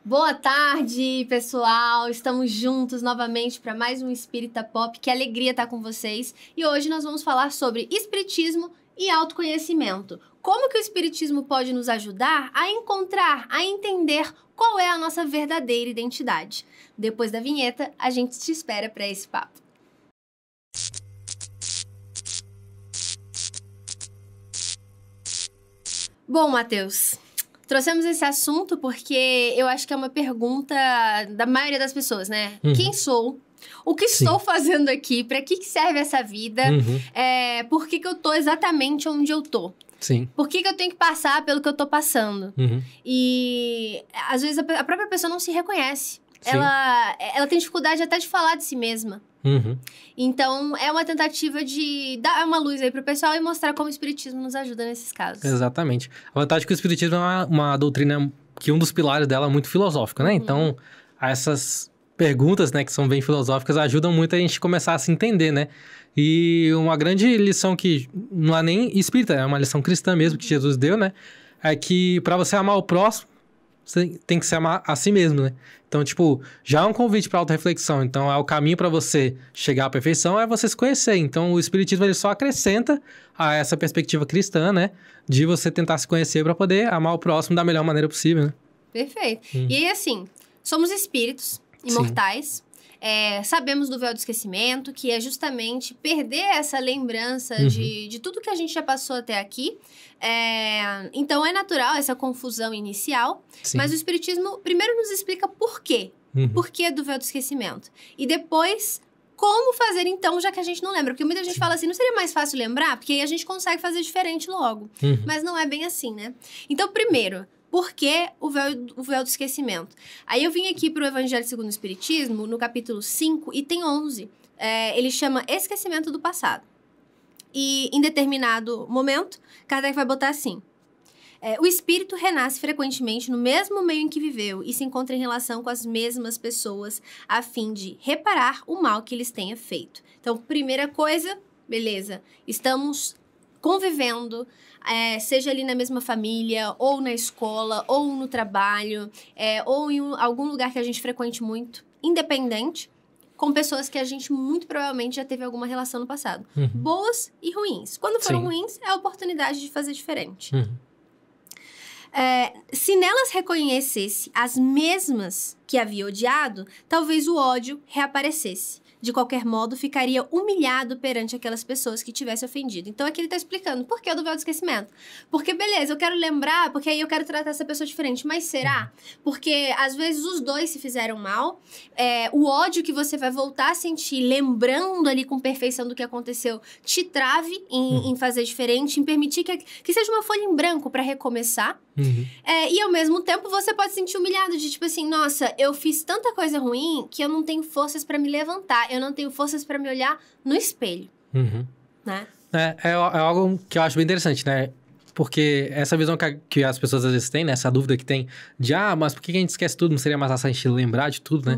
Boa tarde, pessoal! Estamos juntos novamente para mais um Espírita Pop. Que alegria estar com vocês. E hoje nós vamos falar sobre espiritismo e autoconhecimento. Como que o espiritismo pode nos ajudar a encontrar, a entender qual é a nossa verdadeira identidade. Depois da vinheta, a gente te espera para esse papo. Bom, Matheus, trouxemos esse assunto porque eu acho que é uma pergunta da maioria das pessoas, né? Quem sou? O que estou fazendo aqui? Para que serve essa vida? Por que eu tô exatamente onde eu tô? Sim. Por que eu tenho que passar pelo que eu tô passando? E às vezes a própria pessoa não se reconhece. Ela tem dificuldade até de falar de si mesma. Então, é uma tentativa de dar uma luz aí pro pessoal e mostrar como o espiritismo nos ajuda nesses casos. Exatamente. A vantagem é que o espiritismo é uma doutrina que um dos pilares dela é muito filosófico, né? Então, essas perguntas, né, que são bem filosóficas, ajudam muito a gente começar a se entender, né? E uma grande lição que não é nem espírita, é uma lição cristã mesmo que Jesus deu, né? É que para você amar o próximo, você tem que se amar a si mesmo, né? Então, tipo, já é um convite para autorreflexão. Então, é o caminho para você chegar à perfeição, é você se conhecer. Então, o espiritismo ele só acrescenta a essa perspectiva cristã, né? De você tentar se conhecer para poder amar o próximo da melhor maneira possível, né? Perfeito. E aí, assim, somos espíritos imortais. Sabemos do véu do esquecimento, que é justamente perder essa lembrança de tudo que a gente já passou até aqui. Então, é natural essa confusão inicial, mas o espiritismo primeiro nos explica por quê. Por que do véu do esquecimento? E depois, como fazer então, já que a gente não lembra? Porque muita gente fala assim, não seria mais fácil lembrar? Porque aí a gente consegue fazer diferente logo. Mas não é bem assim, né? Então, primeiro, por que o véu do esquecimento? Aí eu vim aqui para o Evangelho segundo o Espiritismo, no capítulo 5, e tem 11. Ele chama Esquecimento do Passado. E em determinado momento, Kardec vai botar assim: o espírito renasce frequentemente no mesmo meio em que viveu e se encontra em relação com as mesmas pessoas a fim de reparar o mal que lhes tenha feito. Então, primeira coisa, beleza, estamos convivendo, seja ali na mesma família, ou na escola, ou no trabalho, ou em algum lugar que a gente frequente muito, independente, com pessoas que a gente muito provavelmente já teve alguma relação no passado. Boas e ruins. Quando foram ruins, é a oportunidade de fazer diferente. Se nelas reconhecesse as mesmas que havia odiado, talvez o ódio reaparecesse. De qualquer modo, ficaria humilhado perante aquelas pessoas que tivesse ofendido. Então, aqui ele tá explicando por que o do véu do esquecimento. Porque, beleza, eu quero lembrar, porque aí eu quero tratar essa pessoa diferente. Mas será? Porque, às vezes, os dois se fizeram mal. O ódio que você vai voltar a sentir, lembrando ali com perfeição do que aconteceu, te trave em fazer diferente, em permitir que seja uma folha em branco para recomeçar. E, ao mesmo tempo, você pode se sentir humilhado de, tipo assim, nossa, eu fiz tanta coisa ruim que eu não tenho forças para me levantar. Eu não tenho forças para me olhar no espelho, né? É algo que eu acho bem interessante, né? Porque essa visão que as pessoas às vezes têm, né? Essa dúvida que tem de, mas por que a gente esquece tudo? Não seria mais fácil a gente lembrar de tudo,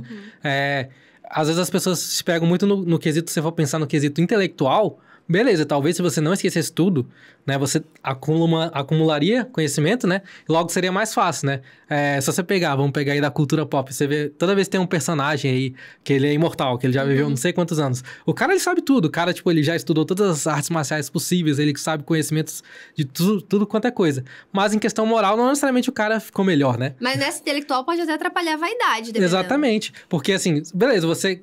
né? Às vezes as pessoas se pegam muito no quesito, se você for pensar no quesito intelectual, beleza, talvez se você não esquecesse tudo, né, você acumularia conhecimento, né, e logo seria mais fácil, né. Se você vamos pegar aí da cultura pop, você vê, toda vez que tem um personagem aí, que ele é imortal, que ele já viveu não sei quantos anos, o cara, ele sabe tudo, o cara, tipo, ele já estudou todas as artes marciais possíveis, ele sabe conhecimentos de tudo quanto é coisa, mas em questão moral, não necessariamente o cara ficou melhor, né. Mas nessa intelectual pode até atrapalhar a vaidade, dependendo. Exatamente, porque assim, beleza, você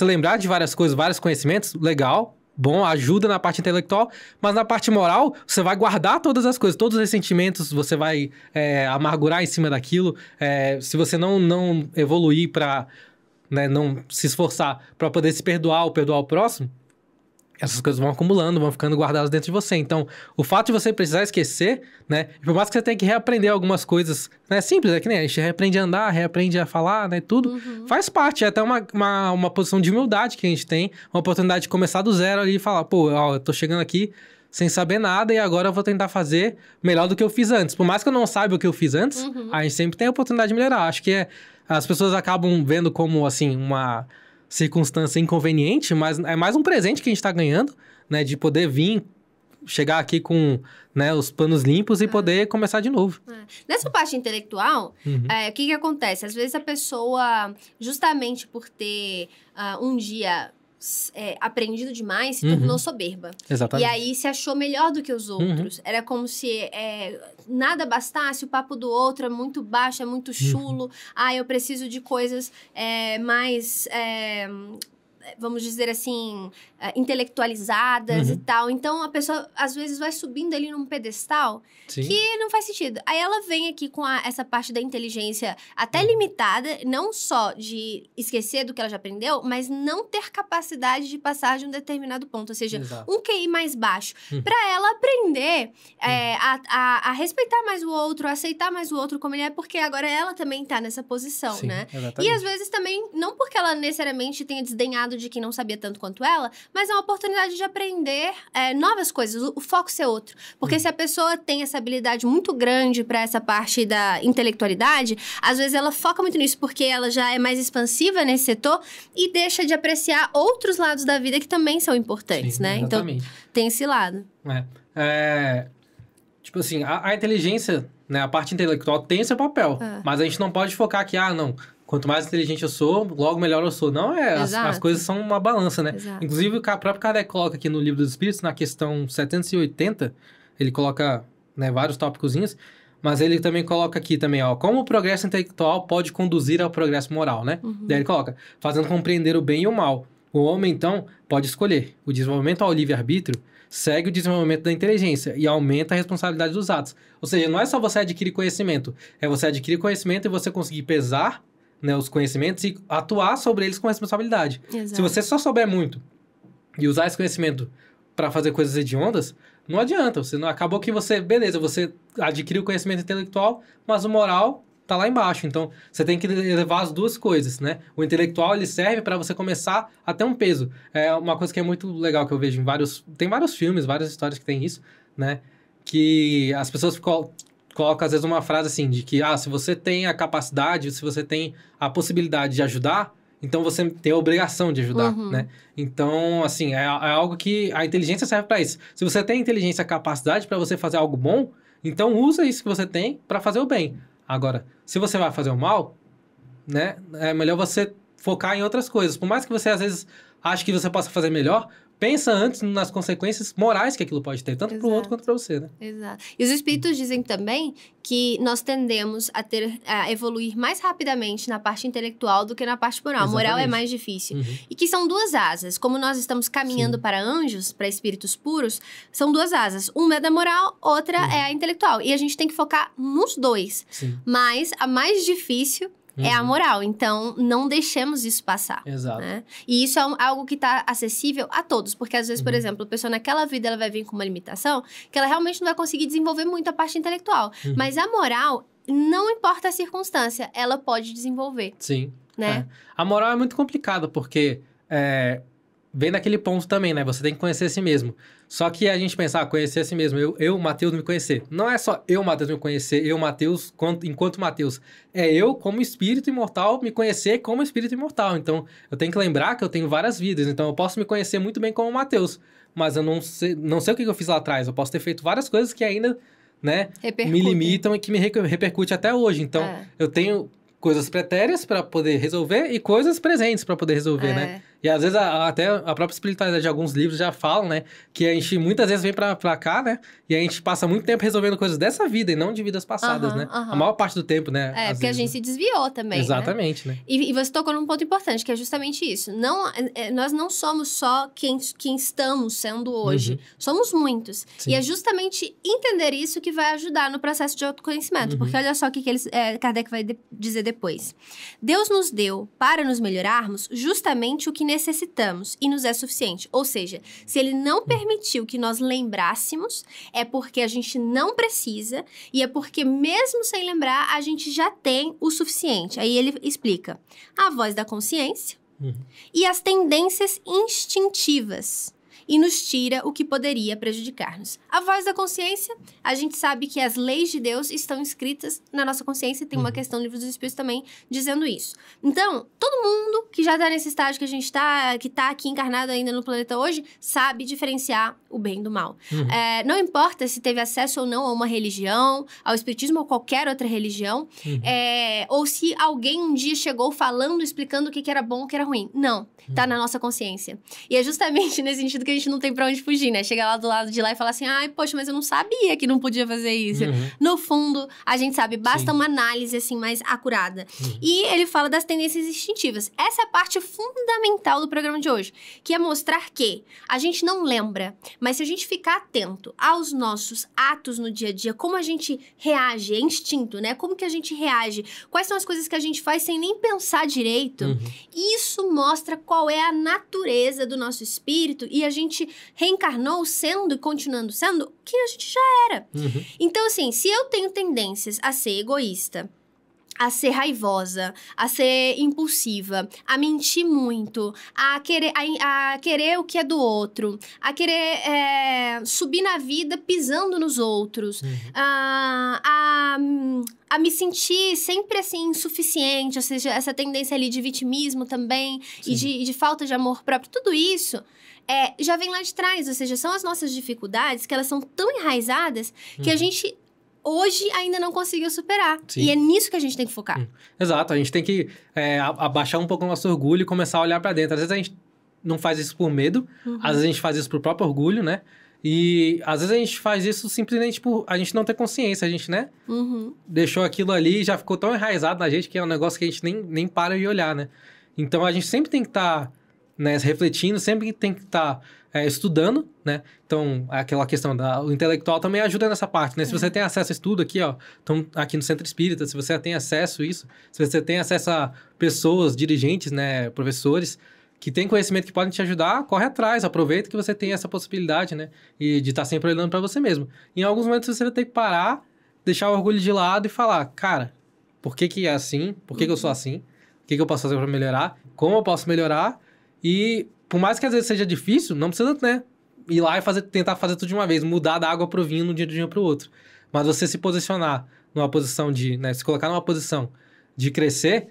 lembrar de várias coisas, vários conhecimentos, legal, bom, ajuda na parte intelectual, mas na parte moral, você vai guardar todas as coisas, todos os sentimentos, você vai amargurar em cima daquilo. Se você não evoluir para, né, não se esforçar para poder se perdoar ou perdoar o próximo, essas coisas vão acumulando, vão ficando guardadas dentro de você. Então, o fato de você precisar esquecer, né? Por mais que você tenha que reaprender algumas coisas, né? Simples, que nem a gente reaprende a andar, reaprende a falar, né? Tudo faz parte. É até uma posição de humildade que a gente tem, uma oportunidade de começar do zero ali e falar, eu tô chegando aqui sem saber nada e agora eu vou tentar fazer melhor do que eu fiz antes. Por mais que eu não saiba o que eu fiz antes, a gente sempre tem a oportunidade de melhorar. Acho que as pessoas acabam vendo como, assim, uma circunstância inconveniente, mas é mais um presente que a gente tá ganhando, né? De poder vir chegar aqui com, né, os panos limpos e poder começar de novo. Nessa parte intelectual, o que acontece? Às vezes a pessoa, justamente por ter um dia aprendido demais, se tornou soberba. Exatamente. E aí se achou melhor do que os outros. Era como se nada bastasse, o papo do outro é muito baixo, é muito chulo. Eu preciso de coisas mais... vamos dizer assim, intelectualizadas e tal. Então, a pessoa, às vezes, vai subindo ali num pedestal que não faz sentido. Aí, ela vem aqui com essa parte da inteligência até limitada, não só de esquecer do que ela já aprendeu, mas não ter capacidade de passar de um determinado ponto. Ou seja, um QI mais baixo. Para ela aprender a respeitar mais o outro, a aceitar mais o outro como ele é, porque agora ela também tá nessa posição, né? Exatamente. E, às vezes, também, não porque ela necessariamente tenha desdenhado de quem não sabia tanto quanto ela, mas é uma oportunidade de aprender novas coisas, o foco ser outro. Porque se a pessoa tem essa habilidade muito grande para essa parte da intelectualidade, às vezes ela foca muito nisso, porque ela já é mais expansiva nesse setor e deixa de apreciar outros lados da vida que também são importantes, né? Exatamente. Então, tem esse lado. Tipo assim, a inteligência, né, a parte intelectual tem seu papel, mas a gente não pode focar que, não... Quanto mais inteligente eu sou, logo melhor eu sou. Não as coisas são uma balança, né? Exato. Inclusive, o próprio Kardec coloca aqui no Livro dos Espíritos, na questão 780, ele coloca, né, vários tópicozinhos, mas ele também coloca aqui também, como o progresso intelectual pode conduzir ao progresso moral, né? Daí ele coloca, fazendo compreender o bem e o mal. O homem, então, pode escolher. O desenvolvimento ao livre-arbítrio segue o desenvolvimento da inteligência e aumenta a responsabilidade dos atos. Ou seja, não é só você adquirir conhecimento, é você adquirir conhecimento e você conseguir pesar, né, os conhecimentos e atuar sobre eles com responsabilidade. Exato. Se você só souber muito e usar esse conhecimento para fazer coisas hediondas, não adianta. Acabou que você adquiriu o conhecimento intelectual, mas o moral tá lá embaixo. Então, você tem que levar as duas coisas, né? O intelectual, ele serve para você começar a ter um peso. É uma coisa que é muito legal que eu vejo tem vários filmes, várias histórias que tem isso, né? Que as pessoas coloca, às vezes, uma frase assim, de que, se você tem a capacidade, se você tem a possibilidade de ajudar, então você tem a obrigação de ajudar, né? Então, assim, é algo que a inteligência serve para isso. Se você tem inteligência e capacidade para você fazer algo bom, então usa isso que você tem para fazer o bem. Agora, se você vai fazer o mal, né? É melhor você focar em outras coisas. Por mais que você, às vezes, ache que você possa fazer melhor, pensa antes nas consequências morais que aquilo pode ter, tanto para o outro quanto para você, né? Exato. E os espíritos dizem também que nós tendemos a evoluir mais rapidamente na parte intelectual do que na parte moral. Exatamente. Moral é mais difícil. E que são duas asas. Como nós estamos caminhando para anjos, para espíritos puros, são duas asas. Uma é da moral, outra é a intelectual. E a gente tem que focar nos dois. Mas a mais difícil é a moral. Então, não deixemos isso passar. Exato. Né? E isso é algo que está acessível a todos. Porque, às vezes, por exemplo, a pessoa naquela vida ela vai vir com uma limitação que ela realmente não vai conseguir desenvolver muito a parte intelectual. Mas a moral, não importa a circunstância, ela pode desenvolver. Sim. Né? A moral é muito complicada, porque vem daquele ponto também, né? Você tem que conhecer a si mesmo. Só que a gente pensa, conhecer a si mesmo, eu Matheus, me conhecer. Não é só eu, Matheus, me conhecer, eu, Matheus, enquanto Matheus. É eu, como espírito imortal, me conhecer como espírito imortal. Então, eu tenho que lembrar que eu tenho várias vidas. Então, eu posso me conhecer muito bem como Matheus. Mas eu não sei o que eu fiz lá atrás. Eu posso ter feito várias coisas que ainda, né, me limitam e que me repercute até hoje. Então, eu tenho coisas pretérias para poder resolver e coisas presentes para poder resolver, né? E às vezes até a própria espiritualidade de alguns livros já falam, né? Que a gente muitas vezes vem pra cá, né? E a gente passa muito tempo resolvendo coisas dessa vida e não de vidas passadas, né? A maior parte do tempo, né? Porque a gente se desviou também, exatamente, né? E você tocou num ponto importante, que é justamente isso. Nós não somos só quem estamos sendo hoje. Somos muitos. Sim. E é justamente entender isso que vai ajudar no processo de autoconhecimento. Porque olha só o que Kardec vai dizer depois. Deus nos deu, para nos melhorarmos, justamente o que necessitamos e nos é suficiente. Ou seja, se ele não permitiu que nós lembrássemos, é porque a gente não precisa e é porque mesmo sem lembrar, a gente já tem o suficiente. Aí ele explica a voz da consciência e as tendências instintivas. e nos tira o que poderia prejudicar-nos. A voz da consciência, a gente sabe que as leis de Deus estão escritas na nossa consciência, tem uma questão no Livro dos Espíritos também dizendo isso. Então, todo mundo que já está nesse estágio que a gente está, que está aqui encarnado ainda no planeta hoje, sabe diferenciar o bem do mal. Não importa se teve acesso ou não a uma religião, ao espiritismo ou qualquer outra religião, ou se alguém um dia chegou falando, explicando o que era bom, o que era ruim. Não, tá na nossa consciência. E é justamente nesse sentido que a gente não tem pra onde fugir, né? Chegar lá do lado de lá e falar assim, ai, poxa, mas eu não sabia que não podia fazer isso. No fundo, a gente sabe, basta uma análise, assim, mais acurada. E ele fala das tendências instintivas. Essa é a parte fundamental do programa de hoje, que é mostrar que a gente não lembra, mas se a gente ficar atento aos nossos atos no dia a dia, como a gente reage, é instinto, né? Como que a gente reage, quais são as coisas que a gente faz sem nem pensar direito, isso mostra qual é a natureza do nosso espírito e a gente reencarnou sendo e continuando sendo o que a gente já era. Então, assim, se eu tenho tendências a ser egoísta, a ser raivosa, a ser impulsiva, a mentir muito, a querer o que é do outro, a querer subir na vida pisando nos outros, a me sentir sempre, assim, insuficiente, ou seja, essa tendência ali de vitimismo também, e de falta de amor próprio, tudo isso já vem lá de trás, ou seja, são as nossas dificuldades que elas são tão enraizadas que a gente hoje ainda não conseguiu superar. E é nisso que a gente tem que focar. Exato, a gente tem que abaixar um pouco o nosso orgulho e começar a olhar pra dentro. Às vezes a gente não faz isso por medo, às vezes a gente faz isso pro próprio orgulho, né? E às vezes a gente faz isso simplesmente por a gente não ter consciência, a gente, né? Deixou aquilo ali e já ficou tão enraizado na gente que é um negócio que a gente nem para de olhar, né? Então a gente sempre tem que estar refletindo, sempre tem que estar estudando, né? Então, aquela questão do intelectual também ajuda nessa parte, né? Se você tem acesso a estudo aqui, ó, então, aqui no Centro Espírita, se você tem acesso a isso, se você tem acesso a pessoas, dirigentes, né, professores, que têm conhecimento que podem te ajudar, corre atrás, aproveita que você tem essa possibilidade, né? E de estar sempre olhando para você mesmo. Em alguns momentos você vai ter que parar, deixar o orgulho de lado e falar, cara, por que é assim? Por que eu sou assim? O que eu posso fazer para melhorar? Como eu posso melhorar? E por mais que às vezes seja difícil, não precisa, né, ir lá e tentar fazer tudo de uma vez, mudar da água pro vinho de um dia pro outro. Mas você se posicionar numa posição de, né, se colocar numa posição de crescer,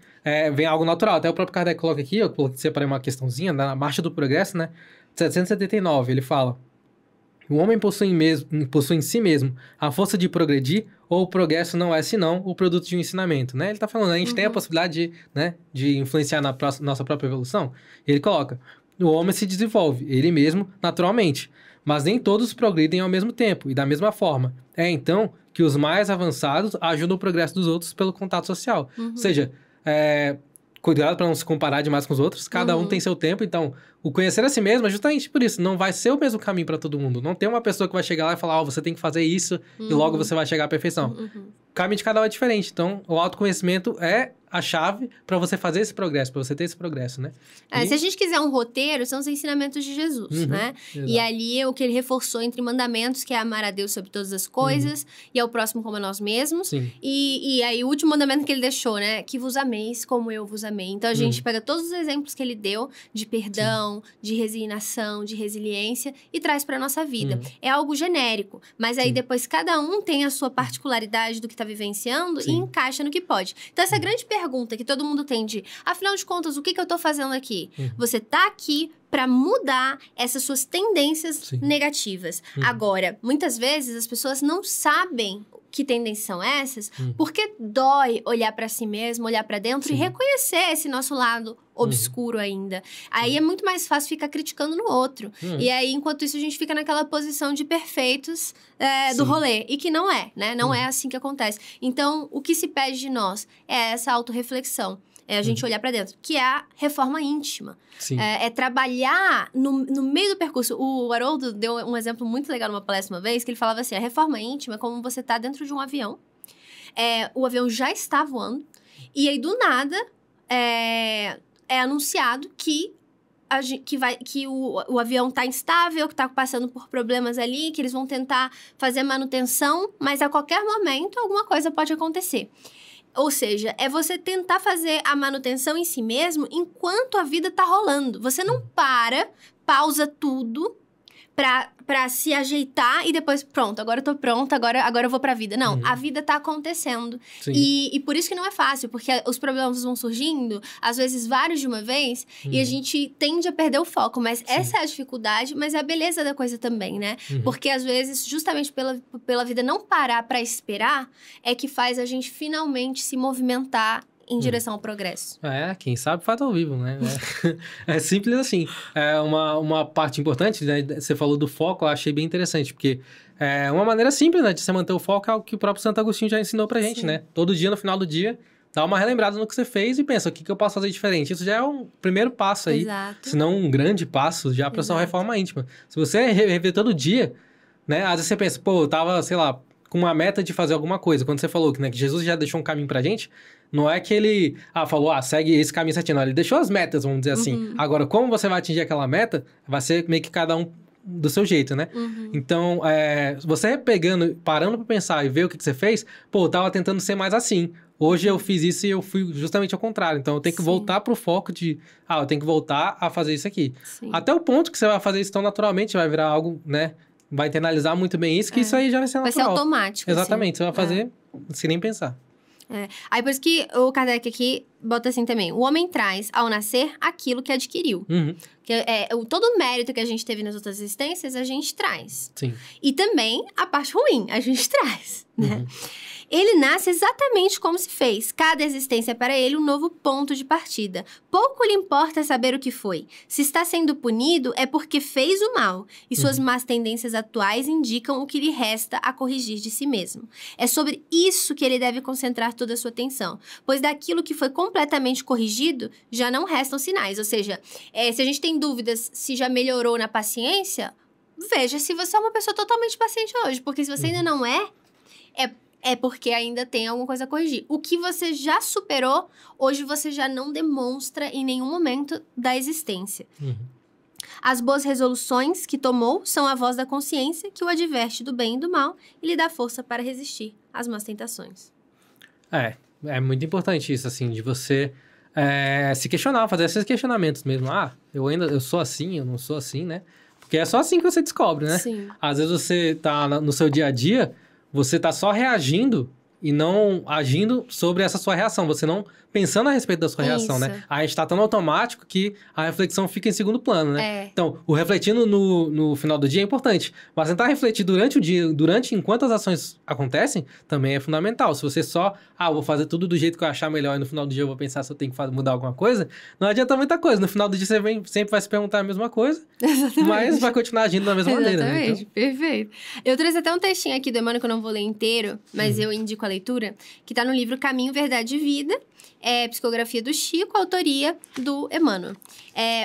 vem algo natural. Até o próprio Kardec coloca aqui, eu separei uma questãozinha, na Marcha do Progresso, né, 779, ele fala: o homem possui em si mesmo a força de progredir, ou o progresso não é senão o produto de um ensinamento, né? Ele tá falando, a gente tem a possibilidade de influenciar na nossa própria evolução. Ele coloca: o homem se desenvolve, ele mesmo, naturalmente, mas nem todos progridem ao mesmo tempo e da mesma forma. É então que os mais avançados ajudam o progresso dos outros pelo contato social. Ou seja, cuidado para não se comparar demais com os outros, cada um tem seu tempo, então o conhecer a si mesmo é justamente por isso, não vai ser o mesmo caminho para todo mundo, não tem uma pessoa que vai chegar lá e falar, você tem que fazer isso e logo você vai chegar à perfeição. O caminho de cada um é diferente, então o autoconhecimento é a chave para você fazer esse progresso, para você ter esse progresso, né? Se a gente quiser um roteiro, são os ensinamentos de Jesus, né? Exato. E ali o que ele reforçou entre mandamentos, que é amar a Deus sobre todas as coisas, e ao próximo como a nós mesmos. E aí o último mandamento que ele deixou, né? Que vos ameis como eu vos amei. Então a gente pega todos os exemplos que ele deu de perdão, de resignação, de resiliência e traz para nossa vida. É algo genérico, mas aí depois cada um tem a sua particularidade do que tá vivenciando e encaixa no que pode. Então essa grande pergunta que todo mundo tem de, afinal de contas, o que eu tô fazendo aqui? Você tá aqui para mudar essas suas tendências negativas. Agora, muitas vezes as pessoas não sabem que tendências são essas, porque dói olhar para si mesmo, olhar para dentro e reconhecer esse nosso lado obscuro ainda. Aí é muito mais fácil ficar criticando no outro. E aí, enquanto isso, a gente fica naquela posição de perfeitos do rolê. E que não é, né? Não é assim que acontece. Então, o que se pede de nós é essa autorreflexão. É a gente olhar para dentro, que é a reforma íntima. É trabalhar no meio do percurso. O Haroldo deu um exemplo muito legal numa palestra uma vez, que ele falava assim, a reforma íntima é como você tá dentro de um avião, o avião já está voando, e aí do nada é anunciado que o avião tá instável, que tá passando por problemas ali, que eles vão tentar fazer manutenção, mas a qualquer momento alguma coisa pode acontecer. Ou seja, é você tentar fazer a manutenção em si mesmo enquanto a vida tá rolando. Você não pausa tudo pra se ajeitar e depois, pronto, agora eu tô pronta, agora eu vou pra vida. Não, a vida tá acontecendo. E por isso que não é fácil, porque os problemas vão surgindo, às vezes vários de uma vez, e a gente tende a perder o foco. Mas essa é a dificuldade, mas é a beleza da coisa também, né? Porque às vezes, justamente pela vida não parar pra esperar, é que faz a gente finalmente se movimentar em direção ao progresso. Quem sabe faz ao vivo, né? É simples assim. É uma parte importante, né? Você falou do foco, eu achei bem interessante, porque é uma maneira simples, né, de você manter o foco, é algo que o próprio Santo Agostinho já ensinou pra gente, né? Todo dia, no final do dia, dá uma relembrada no que você fez e pensa, o que eu posso fazer diferente? Isso já é um primeiro passo aí, se não um grande passo já pra sua reforma íntima. Se você rever todo dia, né? Às vezes você pensa, pô, eu tava, sei lá, com uma meta de fazer alguma coisa. Quando você falou que, né, que Jesus já deixou um caminho pra gente, não é que ele falou, segue esse caminho certinho. Não, ele deixou as metas, vamos dizer assim. Agora, como você vai atingir aquela meta, vai ser meio que cada um do seu jeito, né? Então, você parando pra pensar e ver o que você fez, pô, eu tava tentando ser mais assim. Hoje eu fiz isso e eu fui justamente ao contrário. Então, eu tenho que voltar pro foco de, eu tenho que voltar a fazer isso aqui. Até o ponto que você vai fazer isso tão naturalmente, vai virar algo, né? Vai internalizar muito bem isso, que isso aí já vai ser natural. Vai ser automático. Exatamente, você vai fazer sem nem pensar. Aí, por isso que o Kardec aqui bota assim também. O homem traz, ao nascer, aquilo que adquiriu. Que todo o mérito que a gente teve nas outras existências, a gente traz. Sim. E também a parte ruim, a gente traz, né? Ele nasce exatamente como se fez. Cada existência é para ele um novo ponto de partida. Pouco lhe importa saber o que foi. Se está sendo punido, é porque fez o mal. E suas más tendências atuais indicam o que lhe resta a corrigir de si mesmo. É sobre isso que ele deve concentrar toda a sua atenção. Pois daquilo que foi completamente corrigido, já não restam sinais. Ou seja, se a gente tem dúvidas se já melhorou na paciência, veja se você é uma pessoa totalmente paciente hoje. Porque se você ainda não é porque ainda tem alguma coisa a corrigir. O que você já superou, hoje você já não demonstra em nenhum momento da existência. As boas resoluções que tomou são a voz da consciência que o adverte do bem e do mal e lhe dá força para resistir às más tentações. É muito importante isso, assim, de você se questionar, fazer esses questionamentos mesmo. Eu sou assim, eu não sou assim, né? Porque é só assim que você descobre, né? Sim. Às vezes você tá no seu dia a dia, você tá só reagindo e não agindo sobre essa sua reação. Você não pensando a respeito da sua reação, né? Aí está tão automático que a reflexão fica em segundo plano, né? Então, o refletindo no final do dia é importante. Mas tentar refletir durante o dia, enquanto as ações acontecem, também é fundamental. Se você só, vou fazer tudo do jeito que eu achar melhor e no final do dia eu vou pensar se eu tenho que mudar alguma coisa, não adianta muita coisa. No final do dia você sempre vai se perguntar a mesma coisa, mas vai continuar agindo da mesma maneira. Exatamente, né? Então... perfeito. Eu trouxe até um textinho aqui do Emmanuel que eu não vou ler inteiro, mas eu indico a leitura, que tá no livro Caminho, Verdade e Vida, psicografia do Chico, autoria do Emmanuel.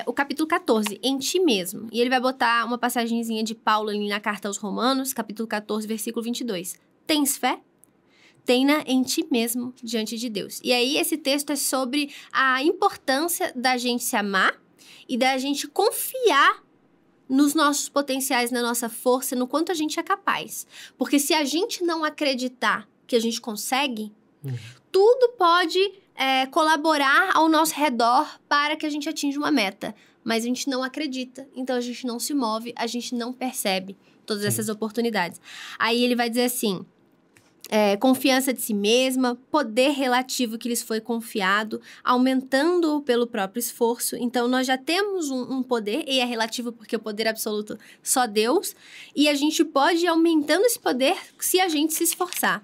O capítulo 14, Em Ti Mesmo. E ele vai botar uma passagenzinha de Paulo ali na carta aos Romanos, capítulo 14, versículo 22. Tens fé? Tenha em ti mesmo diante de Deus. E aí esse texto é sobre a importância da gente se amar e da gente confiar nos nossos potenciais, na nossa força, no quanto a gente é capaz. Porque se a gente não acreditar que a gente consegue, tudo pode colaborar ao nosso redor para que a gente atinja uma meta. Mas a gente não acredita, então a gente não se move, a gente não percebe todas essas oportunidades. Aí ele vai dizer assim... confiança de si mesma, poder relativo que lhes foi confiado, aumentando-o pelo próprio esforço. Então, nós já temos um poder, e é relativo porque o poder absoluto só Deus, e a gente pode ir aumentando esse poder se a gente se esforçar.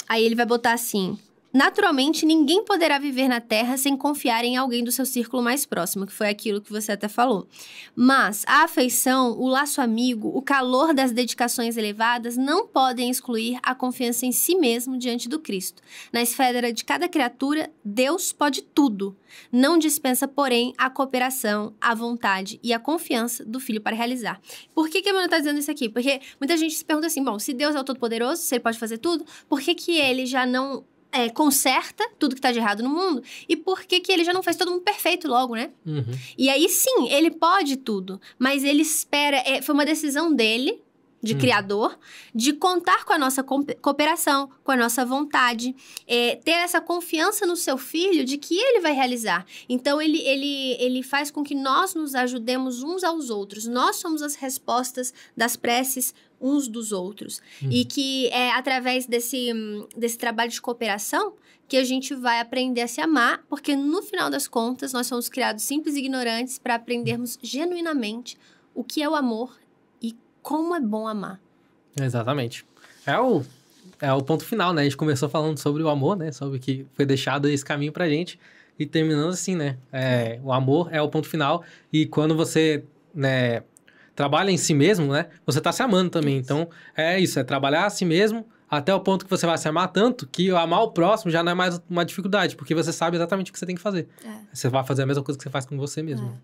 Aí ele vai botar assim... Naturalmente, ninguém poderá viver na Terra sem confiar em alguém do seu círculo mais próximo, que foi aquilo que você até falou. Mas a afeição, o laço amigo, o calor das dedicações elevadas não podem excluir a confiança em si mesmo diante do Cristo. Na esfera de cada criatura, Deus pode tudo. Não dispensa, porém, a cooperação, a vontade e a confiança do Filho para realizar. Por que Emmanuel está dizendo isso aqui? Porque muita gente se pergunta assim, bom, se Deus é o Todo-Poderoso, se Ele pode fazer tudo, por que ele já não... conserta tudo que tá de errado no mundo, e por que ele já não faz todo mundo perfeito logo, né? E aí, sim, ele pode tudo, mas ele espera... foi uma decisão dele, de criador, de contar com a nossa cooperação, com a nossa vontade, ter essa confiança no seu filho de que ele vai realizar. Então, ele faz com que nós nos ajudemos uns aos outros. Nós somos as respostas das preces uns dos outros. E que é através desse trabalho de cooperação que a gente vai aprender a se amar, porque no final das contas, nós somos criados simples e ignorantes para aprendermos genuinamente o que é o amor e como é bom amar. Exatamente. É o ponto final, né? A gente começou falando sobre o amor, né? Sobre que foi deixado esse caminho pra gente. E terminando assim, né? O amor é o ponto final. E quando você, né, trabalha em si mesmo, né? Você tá se amando também. Então, é isso. É trabalhar a si mesmo até o ponto que você vai se amar tanto que amar o próximo já não é mais uma dificuldade. Porque você sabe exatamente o que você tem que fazer. Você vai fazer a mesma coisa que você faz com você mesmo.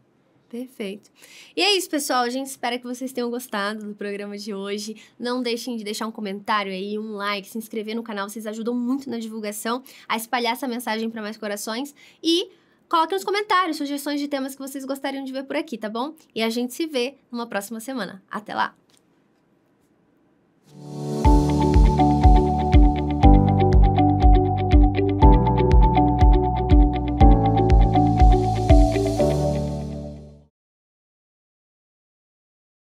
Perfeito. E é isso, pessoal. A gente espera que vocês tenham gostado do programa de hoje. Não deixem de deixar um comentário aí, um like, se inscrever no canal. Vocês ajudam muito na divulgação, a espalhar essa mensagem para mais corações. E coloquem nos comentários sugestões de temas que vocês gostariam de ver por aqui, tá bom? E a gente se vê numa próxima semana. Até lá!